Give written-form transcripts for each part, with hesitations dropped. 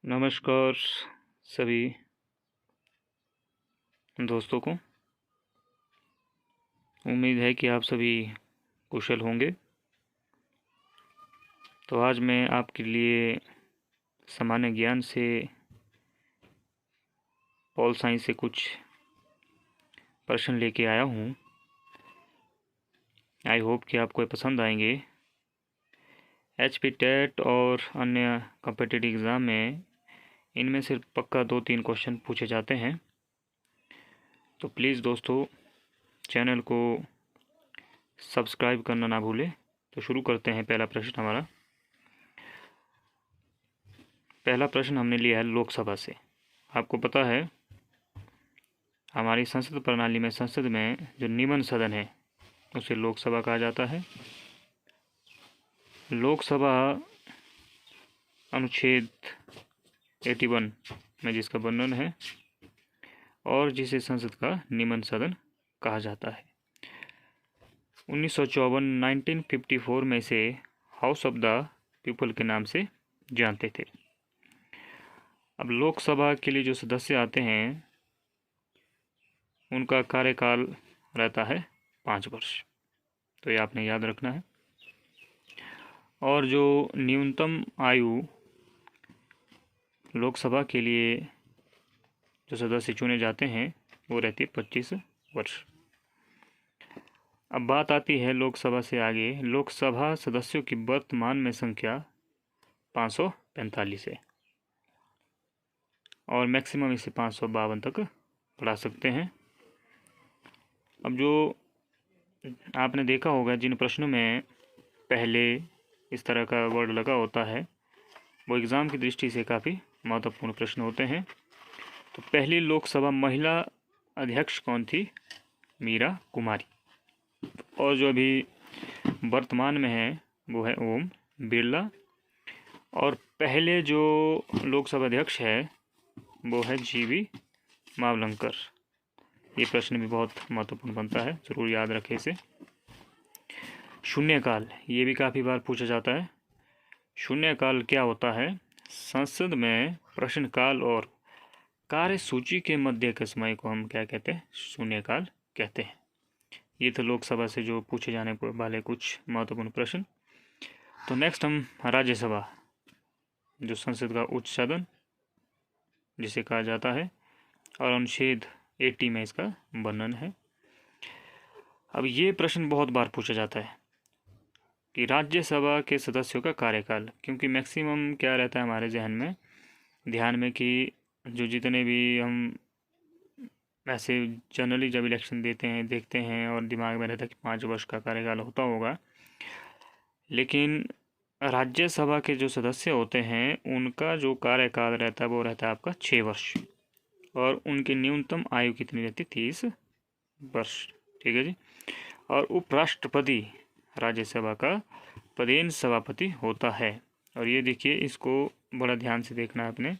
नमस्कार सभी दोस्तों को। उम्मीद है कि आप सभी कुशल होंगे। तो आज मैं आपके लिए सामान्य ज्ञान से पॉल साइंस से कुछ प्रश्न लेके आया हूँ। आई होप कि आपको ये पसंद आएंगे। HP टेट और अन्य कॉम्पिटिटिव एग्ज़ाम में इनमें से पक्का 2-3 क्वेश्चन पूछे जाते हैं। तो प्लीज़ दोस्तों चैनल को सब्सक्राइब करना ना भूलें। तो शुरू करते हैं। पहला प्रश्न हमारा, पहला प्रश्न हमने लिया है लोकसभा से। आपको पता है हमारी संसद प्रणाली में, संसद में जो निम्न सदन है उसे लोकसभा कहा जाता है। लोकसभा अनुच्छेद 81 में जिसका वर्णन है और जिसे संसद का निम्न सदन कहा जाता है। 1954 में से हाउस ऑफ द पीपल के नाम से जानते थे। अब लोकसभा के लिए जो सदस्य आते हैं उनका कार्यकाल रहता है 5 वर्ष। तो ये आपने याद रखना है। और जो न्यूनतम आयु लोकसभा के लिए जो सदस्य चुने जाते हैं वो रहती है 25 वर्ष। अब बात आती है लोकसभा से आगे। लोकसभा सदस्यों की वर्तमान में संख्या 545 है और मैक्सिमम इसे 552 तक बढ़ा सकते हैं। अब जो आपने देखा होगा जिन प्रश्नों में पहले इस तरह का वर्ड लगा होता है वो एग्ज़ाम की दृष्टि से काफ़ी महत्वपूर्ण प्रश्न होते हैं। तो पहली लोकसभा महिला अध्यक्ष कौन थी? मीरा कुमारी। और जो अभी वर्तमान में है वो है ओम बिरला। और पहले जो लोकसभा अध्यक्ष है वो है GV मावलंकर। ये प्रश्न भी बहुत महत्वपूर्ण बनता है, ज़रूर याद रखें इसे। शून्यकाल, ये भी काफ़ी बार पूछा जाता है। शून्यकाल क्या होता है? संसद में प्रश्नकाल और कार्यसूची के मध्य के समय को हम क्या कहते हैं? शून्यकाल कहते हैं। ये तो लोकसभा से जो पूछे जाने वाले कुछ महत्वपूर्ण प्रश्न। तो नेक्स्ट हम राज्यसभा, जो संसद का उच्च सदन जिसे कहा जाता है, और अनुच्छेद 80 में इसका वर्णन है। अब ये प्रश्न बहुत बार पूछा जाता है कि राज्यसभा के सदस्यों का कार्यकाल, क्योंकि मैक्सिमम क्या रहता है हमारे जहन में, ध्यान में, कि जो जितने भी हम ऐसे जनरली जब इलेक्शन देते हैं देखते हैं और दिमाग में रहता है कि 5 वर्ष का कार्यकाल होता होगा, लेकिन राज्यसभा के जो सदस्य होते हैं उनका जो कार्यकाल रहता है वो रहता है आपका 6 वर्ष। और उनकी न्यूनतम आयु कितनी रहती है? 30 वर्ष। ठीक है जी। और उपराष्ट्रपति राज्यसभा का प्रदेश सभापति होता है। और ये देखिए, इसको बड़ा ध्यान से देखना है आपने।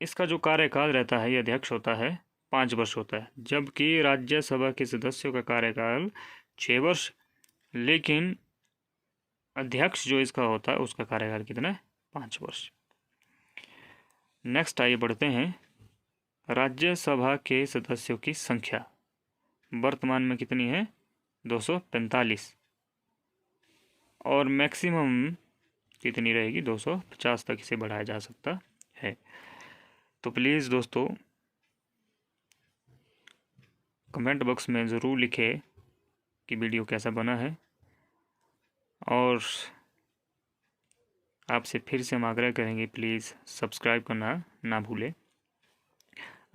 इसका जो कार्यकाल रहता है, ये अध्यक्ष होता है 5 वर्ष होता है, जबकि राज्यसभा के सदस्यों का कार्यकाल 6 वर्ष, लेकिन अध्यक्ष जो इसका होता है उसका कार्यकाल कितना है? 5 वर्ष। नेक्स्ट आइए बढ़ते हैं। राज्यसभा के सदस्यों की संख्या वर्तमान में कितनी है? 245। और मैक्सिमम कितनी रहेगी? 250 तक इसे बढ़ाया जा सकता है। तो प्लीज़ दोस्तों कमेंट बॉक्स में ज़रूर लिखें कि वीडियो कैसा बना है। और आपसे फिर से हम आग्रह करेंगे, प्लीज़ सब्सक्राइब करना ना भूलें।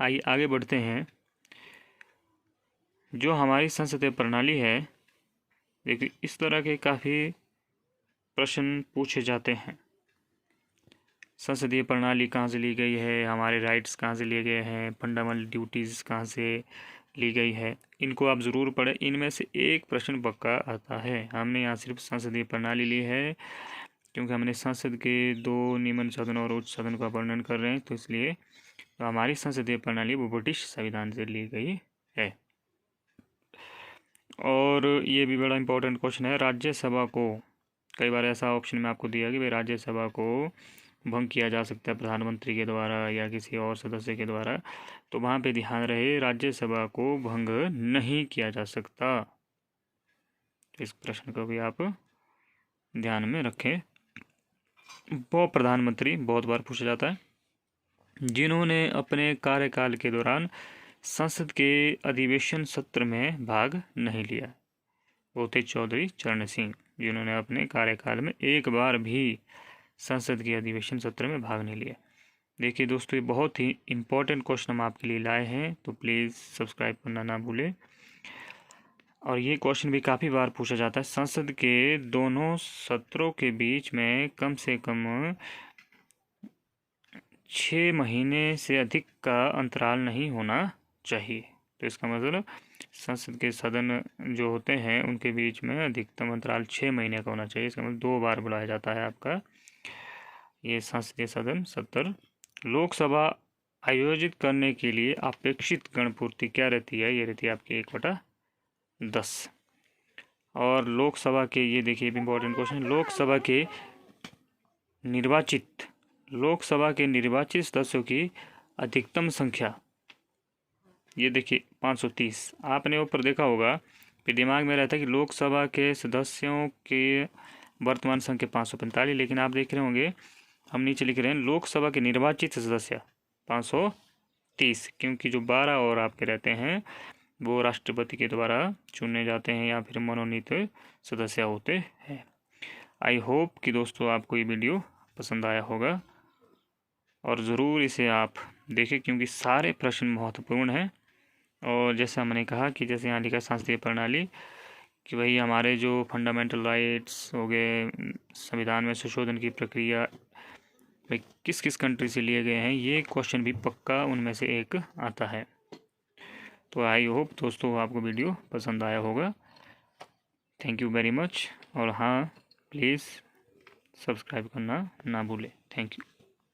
आइए आगे बढ़ते हैं। जो हमारी संसदीय प्रणाली है, देखिए इस तरह के काफ़ी प्रश्न पूछे जाते हैं। संसदीय प्रणाली कहाँ से ली गई है, हमारे राइट्स कहाँ से लिए गए हैं, फंडामेंटल ड्यूटीज़ कहाँ से ली गई है, इनको आप ज़रूर पढ़ें। इनमें से एक प्रश्न पक्का आता है। हमने यहाँ सिर्फ संसदीय प्रणाली ली है क्योंकि हमने संसद के 2 निम्न सदन और उच्च सदन का वर्णन कर रहे हैं, तो इसलिए तो हमारी संसदीय प्रणाली वो ब्रिटिश संविधान से ली गई है। और ये भी बड़ा इंपॉर्टेंट क्वेश्चन है। राज्यसभा को, कई बार ऐसा ऑप्शन में आपको दिया कि भाई राज्यसभा को भंग किया जा सकता है प्रधानमंत्री के द्वारा या किसी और सदस्य के द्वारा, तो वहाँ पे ध्यान रहे राज्यसभा को भंग नहीं किया जा सकता। इस प्रश्न को भी आप ध्यान में रखें। वो प्रधानमंत्री बहुत बार पूछा जाता है जिन्होंने अपने कार्यकाल के दौरान संसद के अधिवेशन सत्र में भाग नहीं लिया। वो थे चौधरी चरण सिंह, जिन्होंने अपने कार्यकाल में एक बार भी संसद के अधिवेशन सत्र में भाग नहीं लिया। देखिए दोस्तों, ये बहुत ही इम्पोर्टेंट क्वेश्चन हम आपके लिए लाए हैं, तो प्लीज़ सब्सक्राइब करना ना भूलें। और ये क्वेश्चन भी काफ़ी बार पूछा जाता है, संसद के दोनों सत्रों के बीच में कम से कम 6 महीने से अधिक का अंतराल नहीं होना चाहिए। तो इसका मतलब संसद के सदन जो होते हैं उनके बीच में अधिकतम अंतराल 6 महीने का होना चाहिए। इसका मतलब 2 बार बुलाया जाता है आपका ये संसदीय सदन सत्र। लोकसभा आयोजित करने के लिए अपेक्षित गणपूर्ति क्या रहती है? ये रहती है आपकी 1/10। और लोकसभा के, ये देखिए इम्पोर्टेंट क्वेश्चन, लोकसभा के निर्वाचित सदस्यों की अधिकतम संख्या, ये देखिए 530। आपने ऊपर देखा होगा, फिर दिमाग में रहता है कि लोकसभा के सदस्यों के वर्तमान संख्या 545, लेकिन आप देख रहे होंगे हम नीचे लिख रहे हैं लोकसभा के निर्वाचित सदस्य 530, क्योंकि जो 12 और आपके रहते हैं वो राष्ट्रपति के द्वारा चुने जाते हैं या फिर मनोनीत सदस्य होते हैं। आई होप कि दोस्तों आपको ये वीडियो पसंद आया होगा और ज़रूर इसे आप देखें, क्योंकि सारे प्रश्न महत्वपूर्ण हैं। और जैसा मैंने कहा कि जैसे यहाँ लिखा संसदीय प्रणाली कि भाई हमारे जो फंडामेंटल राइट्स हो गए, संविधान में संशोधन की प्रक्रिया भाई किस किस कंट्री से लिए गए हैं, ये क्वेश्चन भी पक्का उनमें से एक आता है। तो आई होप दोस्तों आपको वीडियो पसंद आया होगा। Thank you very much. और हाँ, प्लीज़ सब्सक्राइब करना ना भूलें। Thank you.